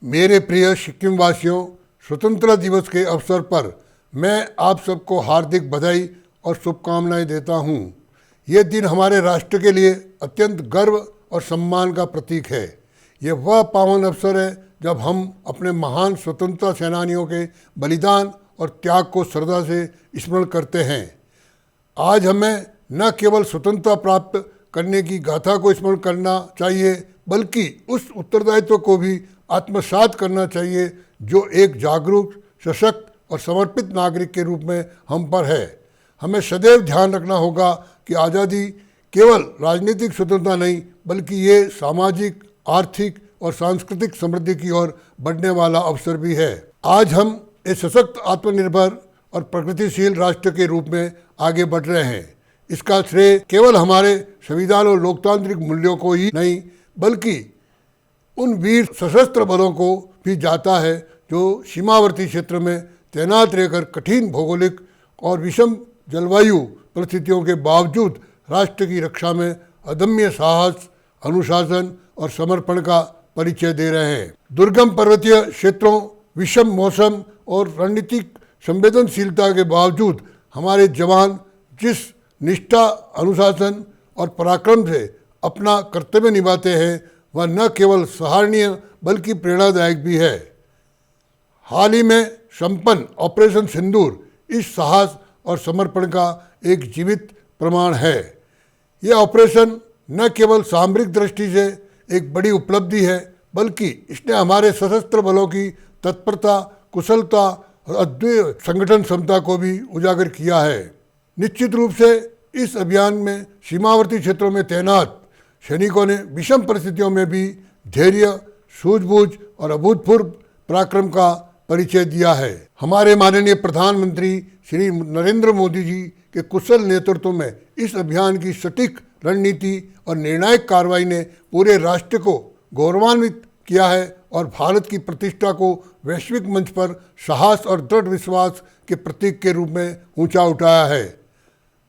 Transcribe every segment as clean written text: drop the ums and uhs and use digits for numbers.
मेरे प्रिय सिक्किम वासियों, स्वतंत्रता दिवस के अवसर पर मैं आप सबको हार्दिक बधाई और शुभकामनाएं देता हूं। ये दिन हमारे राष्ट्र के लिए अत्यंत गर्व और सम्मान का प्रतीक है। ये वह पावन अवसर है जब हम अपने महान स्वतंत्रता सेनानियों के बलिदान और त्याग को श्रद्धा से स्मरण करते हैं। आज हमें न केवल स्वतंत्रता प्राप्त करने की गाथा को स्मरण करना चाहिए, बल्कि उस उत्तरदायित्व को भी आत्मसात करना चाहिए जो एक जागरूक, सशक्त और समर्पित नागरिक के रूप में हम पर है। हमें सदैव ध्यान रखना होगा कि आज़ादी केवल राजनीतिक स्वतंत्रता नहीं, बल्कि ये सामाजिक, आर्थिक और सांस्कृतिक समृद्धि की ओर बढ़ने वाला अवसर भी है। आज हम एक सशक्त, आत्मनिर्भर और प्रगतिशील राष्ट्र के रूप में आगे बढ़ रहे हैं। इसका श्रेय केवल हमारे संविधान और लोकतांत्रिक मूल्यों को ही नहीं, बल्कि उन वीर सशस्त्र बलों को भी जाता है जो सीमावर्ती क्षेत्र में तैनात रहकर कठिन भौगोलिक और विषम जलवायु परिस्थितियों के बावजूद राष्ट्र की रक्षा में अदम्य साहस, अनुशासन और समर्पण का परिचय दे रहे हैं। दुर्गम पर्वतीय क्षेत्रों, विषम मौसम और रणनीतिक संवेदनशीलता के बावजूद हमारे जवान जिस निष्ठा, अनुशासन और पराक्रम से अपना कर्तव्य निभाते हैं, वह न केवल सराहनीय बल्कि प्रेरणादायक भी है। हाल ही में संपन्न ऑपरेशन सिंदूर इस साहस और समर्पण का एक जीवित प्रमाण है। यह ऑपरेशन न केवल सामरिक दृष्टि से एक बड़ी उपलब्धि है, बल्कि इसने हमारे सशस्त्र बलों की तत्परता, कुशलता और अद्वितीय संगठन क्षमता को भी उजागर किया है। निश्चित रूप से इस अभियान में सीमावर्ती क्षेत्रों में तैनात सैनिकों ने विषम परिस्थितियों में भी धैर्य, सूझबूझ और अभूतपूर्व पराक्रम का परिचय दिया है। हमारे माननीय प्रधानमंत्री श्री नरेंद्र मोदी जी के कुशल नेतृत्व में इस अभियान की सटीक रणनीति और निर्णायक कार्रवाई ने पूरे राष्ट्र को गौरवान्वित किया है और भारत की प्रतिष्ठा को वैश्विक मंच पर साहस और दृढ़ विश्वास के प्रतीक के रूप में ऊंचा उठाया है।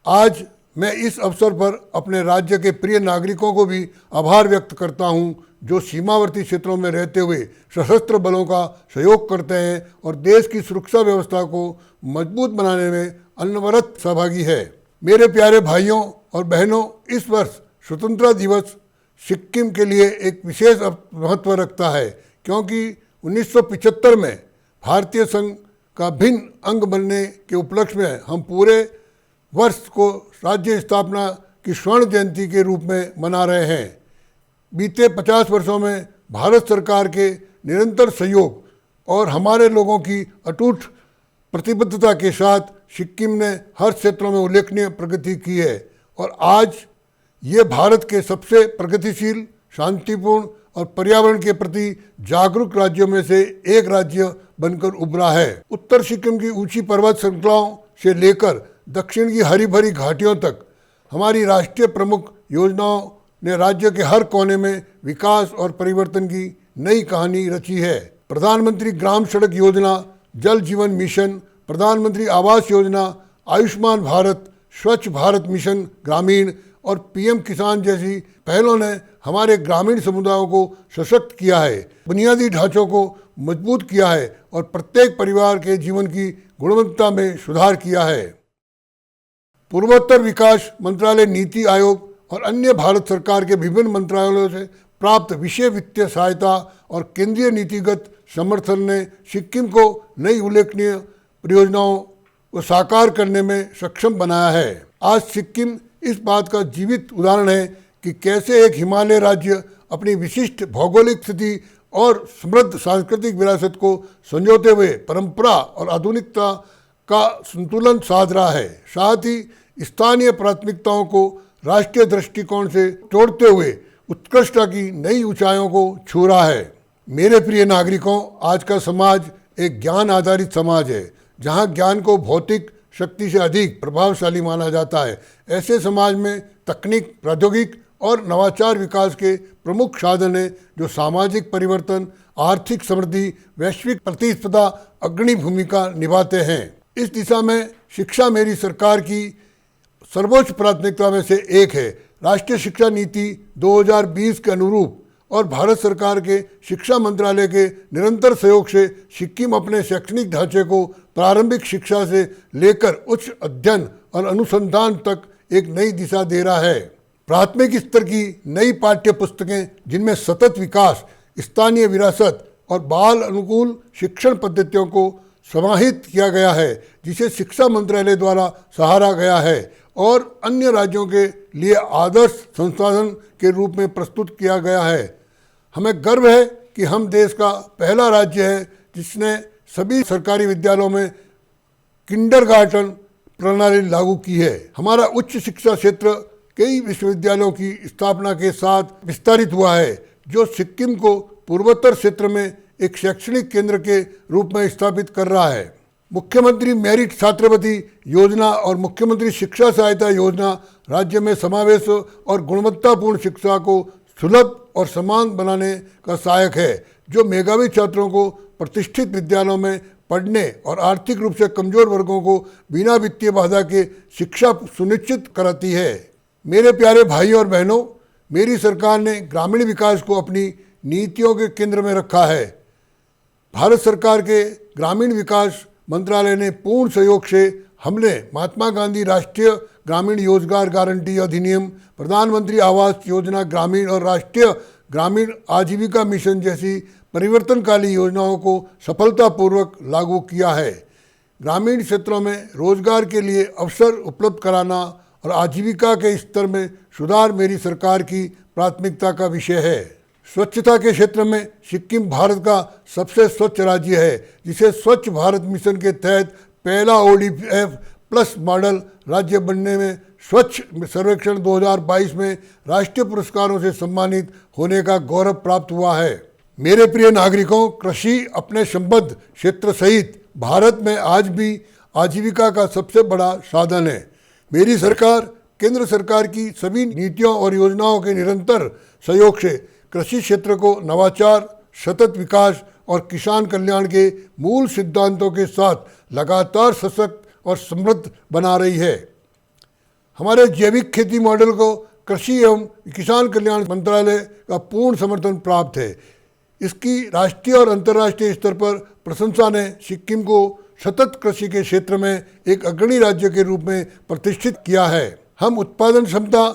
आज मैं इस अवसर पर अपने राज्य के प्रिय नागरिकों को भी आभार व्यक्त करता हूं, जो सीमावर्ती क्षेत्रों में रहते हुए सशस्त्र बलों का सहयोग करते हैं और देश की सुरक्षा व्यवस्था को मजबूत बनाने में अनवरत सहभागी है। मेरे प्यारे भाइयों और बहनों, इस वर्ष स्वतंत्रता दिवस सिक्किम के लिए एक विशेष महत्व रखता है, क्योंकि 1975 में भारतीय संघ का भिन्न अंग बनने के उपलक्ष्य में हम पूरे वर्ष को राज्य स्थापना की स्वर्ण जयंती के रूप में मना रहे हैं। बीते 50 वर्षों में भारत सरकार के निरंतर सहयोग और हमारे लोगों की अटूट प्रतिबद्धता के साथ सिक्किम ने हर क्षेत्रों में उल्लेखनीय प्रगति की है और आज ये भारत के सबसे प्रगतिशील, शांतिपूर्ण और पर्यावरण के प्रति जागरूक राज्यों में से एक राज्य बनकर उभरा है। उत्तर सिक्किम की ऊंची पर्वत श्रृंखलाओं से लेकर दक्षिण की हरी भरी घाटियों तक हमारी राष्ट्रीय प्रमुख योजनाओं ने राज्य के हर कोने में विकास और परिवर्तन की नई कहानी रची है। प्रधानमंत्री ग्राम सड़क योजना, जल जीवन मिशन, प्रधानमंत्री आवास योजना, आयुष्मान भारत, स्वच्छ भारत मिशन ग्रामीण और पीएम किसान जैसी पहलों ने हमारे ग्रामीण समुदायों को सशक्त किया है, बुनियादी ढांचों को मजबूत किया है और प्रत्येक परिवार के जीवन की गुणवत्ता में सुधार किया है। पूर्वोत्तर विकास मंत्रालय, नीति आयोग और अन्य भारत सरकार के विभिन्न मंत्रालयों से प्राप्त विशेष वित्तीय सहायता और केंद्रीय नीतिगत समर्थन ने सिक्किम को नई उल्लेखनीय परियोजनाओं को साकार करने में सक्षम बनाया है। आज सिक्किम इस बात का जीवित उदाहरण है कि कैसे एक हिमालय राज्य अपनी विशिष्ट भौगोलिक स्थिति और समृद्ध सांस्कृतिक विरासत को संजोते हुए परंपरा और आधुनिकता का संतुलन साध रहा है, साथ ही स्थानीय प्राथमिकताओं को राष्ट्रीय दृष्टिकोण से जोड़ते हुए उत्कृष्टता की नई ऊंचाइयों को छू रहा है। मेरे प्रिय नागरिकों, आज का समाज एक ज्ञान आधारित समाज है, जहां ज्ञान को भौतिक शक्ति से अधिक प्रभावशाली माना जाता है। ऐसे समाज में तकनीक, प्रौद्योगिकी और नवाचार विकास के प्रमुख साधन हैं, जो सामाजिक परिवर्तन, आर्थिक समृद्धि, वैश्विक प्रतिस्पर्धा अग्रणी भूमिका निभाते हैं। इस दिशा में शिक्षा मेरी सरकार की सर्वोच्च प्राथमिकता में से एक है। राष्ट्रीय शिक्षा नीति 2020 के अनुरूप और भारत सरकार के शिक्षा मंत्रालय के निरंतर सहयोग से सिक्किम अपने शैक्षणिक ढांचे को प्रारंभिक शिक्षा से लेकर उच्च अध्ययन और अनुसंधान तक एक नई दिशा दे रहा है। प्राथमिक स्तर की नई पाठ्य पुस्तकें जिनमें सतत विकास, स्थानीय विरासत और बाल अनुकूल शिक्षण पद्धतियों को समाहित किया गया है, जिसे शिक्षा मंत्रालय द्वारा सहारा गया है और अन्य राज्यों के लिए आदर्श संसाधन के रूप में प्रस्तुत किया गया है। हमें गर्व है कि हम देश का पहला राज्य है जिसने सभी सरकारी विद्यालयों में किंडरगार्टन प्रणाली लागू की है। हमारा उच्च शिक्षा क्षेत्र कई विश्वविद्यालयों की स्थापना के साथ विस्तारित हुआ है, जो सिक्किम को पूर्वोत्तर क्षेत्र में एक शैक्षणिक केंद्र के रूप में स्थापित कर रहा है। मुख्यमंत्री मेरिट छात्रवृत्ति योजना और मुख्यमंत्री शिक्षा सहायता योजना राज्य में समावेश और गुणवत्तापूर्ण शिक्षा को सुलभ और समान बनाने का सहायक है, जो मेधावी छात्रों को प्रतिष्ठित विद्यालयों में पढ़ने और आर्थिक रूप से कमजोर वर्गों को बिना वित्तीय बाधा के शिक्षा सुनिश्चित कराती है। मेरे प्यारे भाइयों और बहनों, मेरी सरकार ने ग्रामीण विकास को अपनी नीतियों के केंद्र में रखा है। भारत सरकार के ग्रामीण विकास मंत्रालय ने पूर्ण सहयोग से हमने महात्मा गांधी राष्ट्रीय ग्रामीण रोजगार गारंटी अधिनियम, प्रधानमंत्री आवास योजना ग्रामीण और राष्ट्रीय ग्रामीण आजीविका मिशन जैसी परिवर्तनकाली योजनाओं को सफलतापूर्वक लागू किया है। ग्रामीण क्षेत्रों में रोजगार के लिए अवसर उपलब्ध कराना और आजीविका के स्तर में सुधार मेरी सरकार की प्राथमिकता का विषय है। स्वच्छता के क्षेत्र में सिक्किम भारत का सबसे स्वच्छ राज्य है, जिसे स्वच्छ भारत मिशन के तहत पहला ODF प्लस मॉडल राज्य बनने में स्वच्छ सर्वेक्षण 2022 में राष्ट्रीय पुरस्कारों से सम्मानित होने का गौरव प्राप्त हुआ है। मेरे प्रिय नागरिकों, कृषि अपने संबद्ध क्षेत्र सहित भारत में आज भी आजीविका का सबसे बड़ा साधन है। मेरी सरकार केंद्र सरकार की सभी नीतियों और योजनाओं के निरंतर सहयोग से कृषि क्षेत्र को नवाचार, सतत विकास और किसान कल्याण के मूल सिद्धांतों के साथ लगातार सशक्त और समृद्ध बना रही है। हमारे जैविक खेती मॉडल को कृषि एवं किसान कल्याण मंत्रालय का पूर्ण समर्थन प्राप्त है। इसकी राष्ट्रीय और अंतर्राष्ट्रीय स्तर पर प्रशंसा ने सिक्किम को सतत कृषि के क्षेत्र में एक अग्रणी राज्य के रूप में प्रतिष्ठित किया है। हम उत्पादन क्षमता,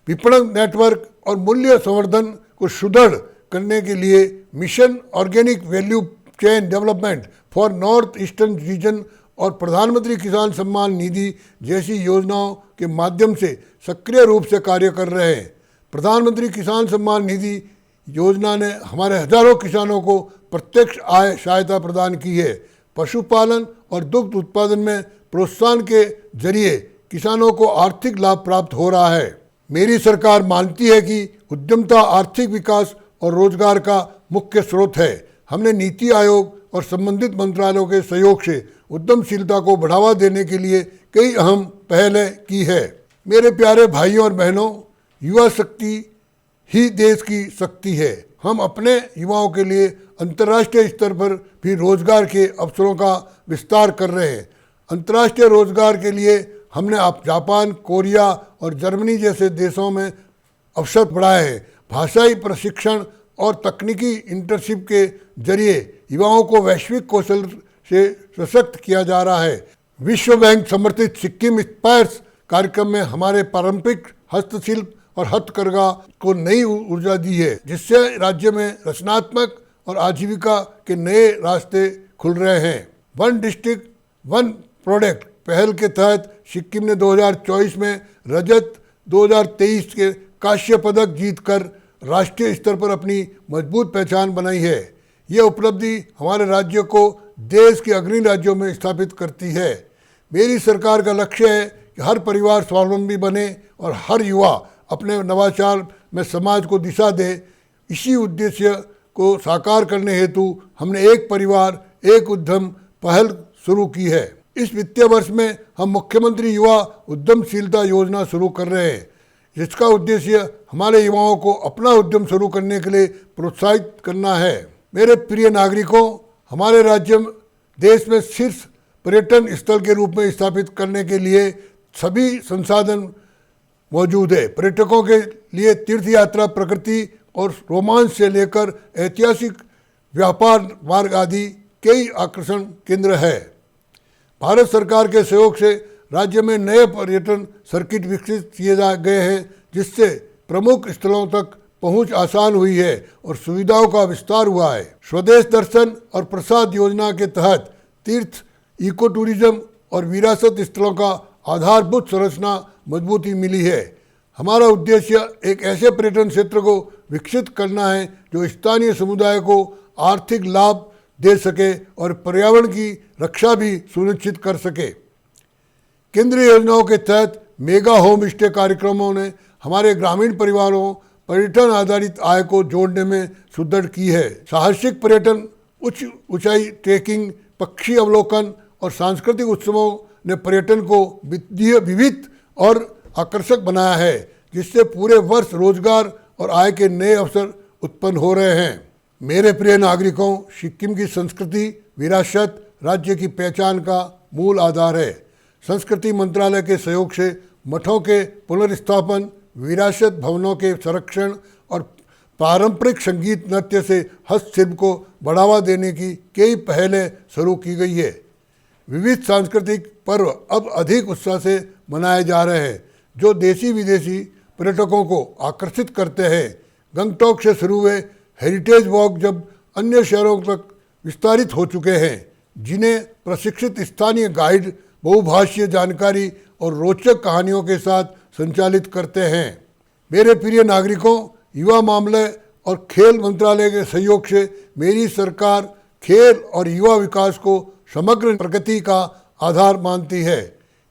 विपणन नेटवर्क और मूल्य संवर्धन को सुदृढ़ करने के लिए mission organic value chain development for north eastern region और प्रधानमंत्री किसान सम्मान निधि जैसी योजनाओं के माध्यम से सक्रिय रूप से कार्य कर रहे हैं। प्रधानमंत्री किसान सम्मान निधि योजना ने हमारे हजारों किसानों को प्रत्यक्ष आय सहायता प्रदान की है। पशुपालन और दुग्ध उत्पादन में प्रोत्साहन के जरिए किसानों को आर्थिक लाभ प्राप्त हो रहा है। मेरी सरकार मानती है कि उद्यमता आर्थिक विकास और रोजगार का मुख्य स्रोत है। हमने नीति आयोग और संबंधित मंत्रालयों के सहयोग से उद्यमशीलता को बढ़ावा देने के लिए कई अहम पहलें की है। मेरे प्यारे भाइयों और बहनों, युवा शक्ति ही देश की शक्ति है। हम अपने युवाओं के लिए अंतर्राष्ट्रीय स्तर पर भी रोजगार के अवसरों का विस्तार कर रहे हैं। अंतर्राष्ट्रीय रोजगार के लिए हमने जापान, कोरिया और जर्मनी जैसे देशों में अवसर बढ़ाए हैं। भाषाई प्रशिक्षण और तकनीकी इंटर्नशिप के जरिए युवाओं को वैश्विक कौशल से सशक्त किया जा रहा है। विश्व बैंक समर्थित सिक्किम इंस्पायर्स कार्यक्रम में हमारे पारंपरिक हस्तशिल्प और हथकरघा को नई ऊर्जा दी है, जिससे राज्य में रचनात्मक और आजीविका के नए रास्ते खुल रहे हैं। वन डिस्ट्रिक्ट वन प्रोडक्ट पहल के तहत सिक्किम ने 2024 में रजत, 2023 के कांस्य पदक जीतकर राष्ट्रीय स्तर पर अपनी मजबूत पहचान बनाई है। यह उपलब्धि हमारे राज्य को देश के अग्रणी राज्यों में स्थापित करती है। मेरी सरकार का लक्ष्य है कि हर परिवार स्वावलंबी बने और हर युवा अपने नवाचार में समाज को दिशा दे। इसी उद्देश्य को साकार करने हेतु हमने एक परिवार एक उद्यम पहल शुरू की है। इस वित्तीय वर्ष में हम मुख्यमंत्री युवा उद्यमशीलता योजना शुरू कर रहे हैं, जिसका उद्देश्य हमारे युवाओं को अपना उद्यम शुरू करने के लिए प्रोत्साहित करना है। मेरे प्रिय नागरिकों, हमारे राज्य देश में शीर्ष पर्यटन स्थल के रूप में स्थापित करने के लिए सभी संसाधन मौजूद है। पर्यटकों के लिए तीर्थ यात्रा, प्रकृति और रोमांच से लेकर ऐतिहासिक व्यापार मार्ग आदि कई आकर्षण केंद्र है। भारत सरकार के सहयोग से राज्य में नए पर्यटन सर्किट विकसित किए गए हैं, जिससे प्रमुख स्थलों तक पहुंच आसान हुई है और सुविधाओं का विस्तार हुआ है। स्वदेश दर्शन और प्रसाद योजना के तहत तीर्थ, इको टूरिज्म और विरासत स्थलों का आधारभूत संरचना मजबूती मिली है। हमारा उद्देश्य एक ऐसे पर्यटन क्षेत्र को विकसित करना है जो स्थानीय समुदाय को आर्थिक लाभ दे सके और पर्यावरण की रक्षा भी सुनिश्चित कर सके। केंद्रीय योजनाओं के तहत मेगा होम स्टे कार्यक्रमों ने हमारे ग्रामीण परिवारों पर्यटन आधारित आय को जोड़ने में सुदृढ़ की है। साहसिक पर्यटन, उच्च ऊंचाई ट्रेकिंग, पक्षी अवलोकन और सांस्कृतिक उत्सवों ने पर्यटन को विविध और आकर्षक बनाया है, जिससे पूरे वर्ष रोजगार और आय के नए अवसर उत्पन्न हो रहे हैं। मेरे प्रिय नागरिकों, सिक्किम की संस्कृति विरासत राज्य की पहचान का मूल आधार है। संस्कृति मंत्रालय के सहयोग से मठों के पुनर्स्थापन, विरासत भवनों के संरक्षण और पारंपरिक संगीत नृत्य से हस्तशिल्प को बढ़ावा देने की कई पहलें शुरू की गई है। विविध सांस्कृतिक पर्व अब अधिक उत्साह से मनाए जा रहे हैं, जो देशी विदेशी पर्यटकों को आकर्षित करते हैं। गंगटोक से शुरू हुए हेरिटेज वॉक जब अन्य शहरों तक विस्तारित हो चुके हैं, जिन्हें प्रशिक्षित स्थानीय गाइड बहुभाषीय जानकारी और रोचक कहानियों के साथ संचालित करते हैं। मेरे प्रिय नागरिकों, युवा मामले और खेल मंत्रालय के सहयोग से मेरी सरकार खेल और युवा विकास को समग्र प्रगति का आधार मानती है।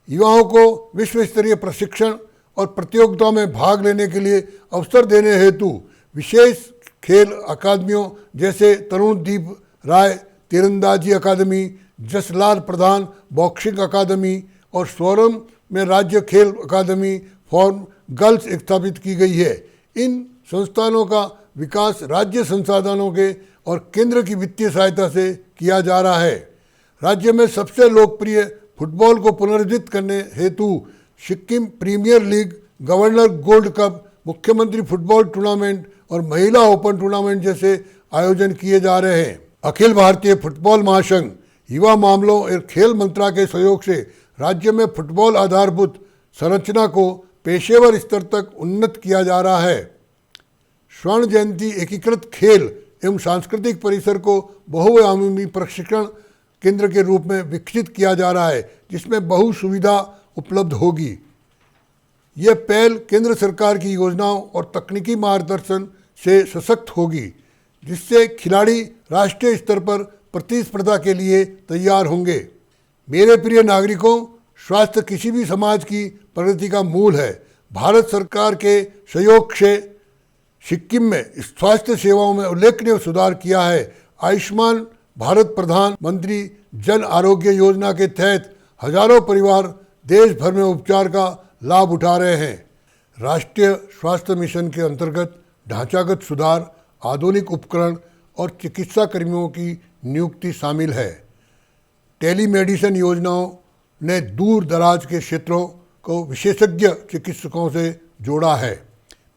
युवाओं को विश्व स्तरीय प्रशिक्षण और प्रतियोगिताओं में भाग लेने के लिए अवसर देने हेतु विशेष खेल अकादमियों जैसे तरुणदीप राय तीरंदाजी अकादमी, जसलाल प्रधान बॉक्सिंग अकादमी और स्वरम में राज्य खेल अकादमी फॉर गर्ल्स स्थापित की गई है। इन संस्थानों का विकास राज्य संसाधनों के और केंद्र की वित्तीय सहायता से किया जा रहा है। राज्य में सबसे लोकप्रिय फुटबॉल को पुनर्जीवित करने हेतु Sikkim premier league, governor gold cup, मुख्यमंत्री फुटबॉल टूर्नामेंट और महिला ओपन टूर्नामेंट जैसे आयोजन किए जा रहे हैं। अखिल भारतीय फुटबॉल महासंघ, युवा मामलों और खेल मंत्रालय के सहयोग से राज्य में फुटबॉल आधारभूत संरचना को पेशेवर स्तर तक उन्नत किया जा रहा है। स्वर्ण जयंती एकीकृत खेल एवं सांस्कृतिक परिसर को बहुआयामी प्रशिक्षण केंद्र के रूप में विकसित किया जा रहा है, जिसमें बहु सुविधा उपलब्ध होगी। यह पहल केंद्र सरकार की योजनाओं और तकनीकी मार्गदर्शन से सशक्त होगी, जिससे खिलाड़ी राष्ट्रीय स्तर पर प्रतिस्पर्धा के लिए तैयार होंगे। मेरे प्रिय नागरिकों, स्वास्थ्य किसी भी समाज की प्रगति का मूल है। भारत सरकार के सहयोग से सिक्किम में स्वास्थ्य सेवाओं में उल्लेखनीय सुधार किया है। आयुष्मान भारत प्रधानमंत्री जन आरोग्य योजना के तहत हजारों परिवार देश भर में उपचार का लाभ उठा रहे हैं। राष्ट्रीय स्वास्थ्य मिशन के अंतर्गत ढांचागत सुधार, आधुनिक उपकरण और चिकित्सा कर्मियों की नियुक्ति शामिल है। टेलीमेडिसिन योजनाओं ने दूर दराज के क्षेत्रों को विशेषज्ञ चिकित्सकों से जोड़ा है।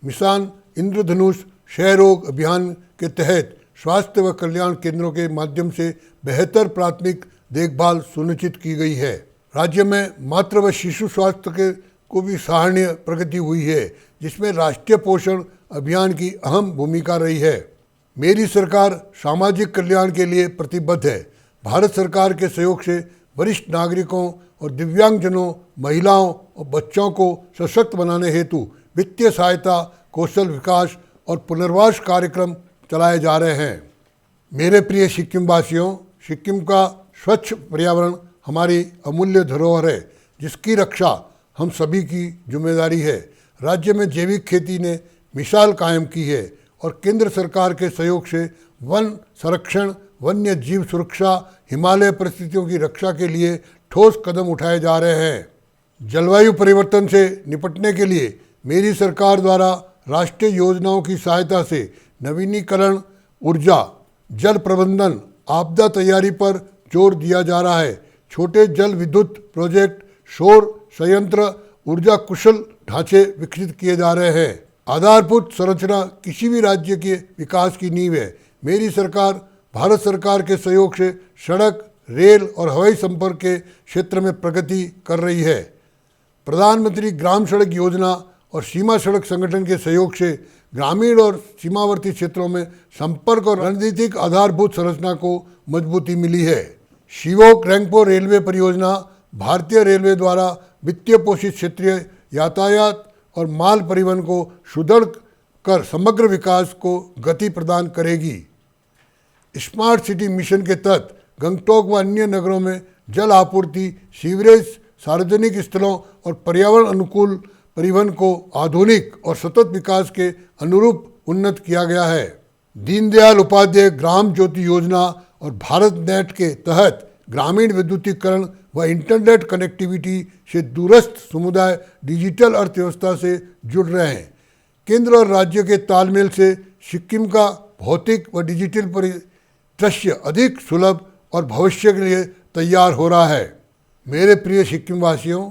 मिशन इंद्रधनुष क्षय रोग अभियान के तहत स्वास्थ्य व कल्याण केंद्रों के माध्यम से बेहतर प्राथमिक देखभाल सुनिश्चित की गई है। राज्य में मातृ व शिशु स्वास्थ्य को भी सराहनीय प्रगति हुई है, जिसमें राष्ट्रीय पोषण अभियान की अहम भूमिका रही है। मेरी सरकार सामाजिक कल्याण के लिए प्रतिबद्ध है। भारत सरकार के सहयोग से वरिष्ठ नागरिकों और दिव्यांगजनों, महिलाओं और बच्चों को सशक्त बनाने हेतु वित्तीय सहायता, कौशल विकास और पुनर्वास कार्यक्रम चलाए जा रहे हैं। मेरे प्रिय सिक्किम वासियों, सिक्किम का स्वच्छ पर्यावरण हमारी अमूल्य धरोहर है, जिसकी रक्षा हम सभी की जिम्मेदारी है। राज्य में जैविक खेती ने मिसाल कायम की है और केंद्र सरकार के सहयोग से वन संरक्षण, वन्य जीव सुरक्षा, हिमालय परिस्थितियों की रक्षा के लिए ठोस कदम उठाए जा रहे हैं। जलवायु परिवर्तन से निपटने के लिए मेरी सरकार द्वारा राष्ट्रीय योजनाओं की सहायता से नवीनीकरण ऊर्जा, जल प्रबंधन, आपदा तैयारी पर जोर दिया जा रहा है। छोटे जल विद्युत प्रोजेक्ट, सौर संयंत्र, ऊर्जा कुशल ढांचे विकसित किए जा रहे हैं। आधारभूत संरचना किसी भी राज्य के विकास की नींव है। मेरी सरकार भारत सरकार के सहयोग से सड़क, रेल और हवाई संपर्क के क्षेत्र में प्रगति कर रही है। प्रधानमंत्री ग्राम सड़क योजना और सीमा सड़क संगठन के सहयोग से ग्रामीण और सीमावर्ती क्षेत्रों में संपर्क और रणनीतिक आधारभूत संरचना को मजबूती मिली है। शिवोक रैंगपो रेलवे परियोजना भारतीय रेलवे द्वारा वित्तीय पोषित क्षेत्रीय यातायात और माल परिवहन को सुदृढ़ कर समग्र विकास को गति प्रदान करेगी। स्मार्ट सिटी मिशन के तहत गंगटोक व अन्य नगरों में जल आपूर्ति, सीवरेज, सार्वजनिक स्थलों और पर्यावरण अनुकूल परिवहन को आधुनिक और सतत विकास के अनुरूप उन्नत किया गया है। दीनदयाल उपाध्याय ग्राम ज्योति योजना और भारत नेट के तहत ग्रामीण विद्युतीकरण व इंटरनेट कनेक्टिविटी से दूरस्थ समुदाय डिजिटल अर्थव्यवस्था से जुड़ रहे हैं। केंद्र और राज्य के तालमेल से सिक्किम का भौतिक व डिजिटल परिदृश्य अधिक सुलभ और भविष्य के लिए तैयार हो रहा है। मेरे प्रिय सिक्किम वासियों,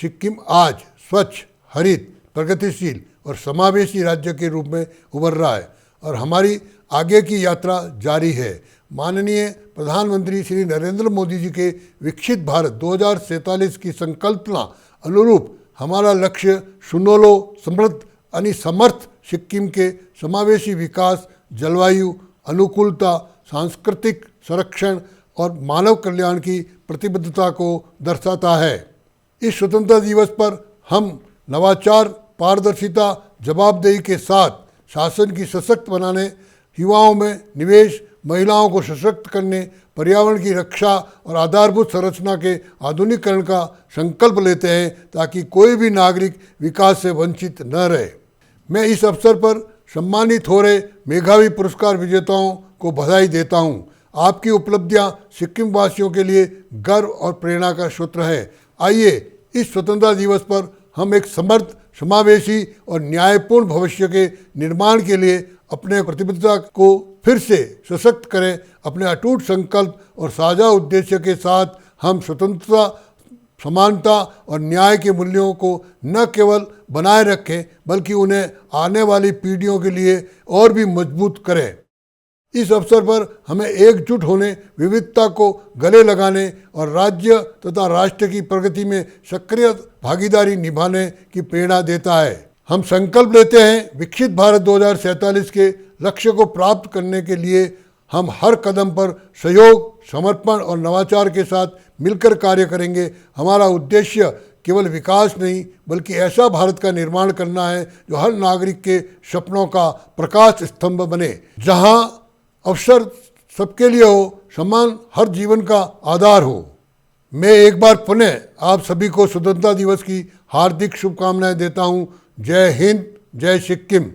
सिक्किम आज स्वच्छ, हरित, प्रगतिशील और समावेशी राज्य के रूप में उभर रहा है और हमारी आगे की यात्रा जारी है। माननीय प्रधानमंत्री श्री नरेंद्र मोदी जी के विकसित भारत 2047 की संकल्पना अनुरूप हमारा लक्ष्य सुनोलो, समृद्ध यानी समर्थ सिक्किम के समावेशी विकास, जलवायु अनुकूलता, सांस्कृतिक संरक्षण और मानव कल्याण की प्रतिबद्धता को दर्शाता है। इस स्वतंत्रता दिवस पर हम नवाचार, पारदर्शिता, जवाबदेही के साथ शासन की सशक्त बनाने, युवाओं में निवेश, महिलाओं को सशक्त करने, पर्यावरण की रक्षा और आधारभूत संरचना के आधुनिकीकरण का संकल्प लेते हैं ताकि कोई भी नागरिक विकास से वंचित न रहे। मैं इस अवसर पर सम्मानित हो रहे मेधावी पुरस्कार विजेताओं को बधाई देता हूं। आपकी उपलब्धियां सिक्किम वासियों के लिए गर्व और प्रेरणा का स्रोत है। आइए इस स्वतंत्रता दिवस पर हम एक समर्थ, समावेशी और न्यायपूर्ण भविष्य के निर्माण के लिए अपने प्रतिबद्धता को फिर से सशक्त करें। अपने अटूट संकल्प और साझा उद्देश्य के साथ हम स्वतंत्रता, समानता और न्याय के मूल्यों को न केवल बनाए रखें बल्कि उन्हें आने वाली पीढ़ियों के लिए और भी मजबूत करें। इस अवसर पर हमें एकजुट होने, विविधता को गले लगाने और राज्य तथा राष्ट्र की प्रगति में सक्रिय भागीदारी निभाने की प्रेरणा देता है। हम संकल्प लेते हैं विकसित भारत 2047 के लक्ष्य को प्राप्त करने के लिए हम हर कदम पर सहयोग, समर्पण और नवाचार के साथ मिलकर कार्य करेंगे। हमारा उद्देश्य केवल विकास नहीं बल्कि ऐसा भारत का निर्माण करना है जो हर नागरिक के सपनों का प्रकाश स्तंभ बने, जहां अवसर सबके लिए हो, सम्मान हर जीवन का आधार हो। मैं एक बार पुनः आप सभी को स्वतंत्रता दिवस की हार्दिक शुभकामनाएं देता हूं। जय हिंद, जय सिक्किम।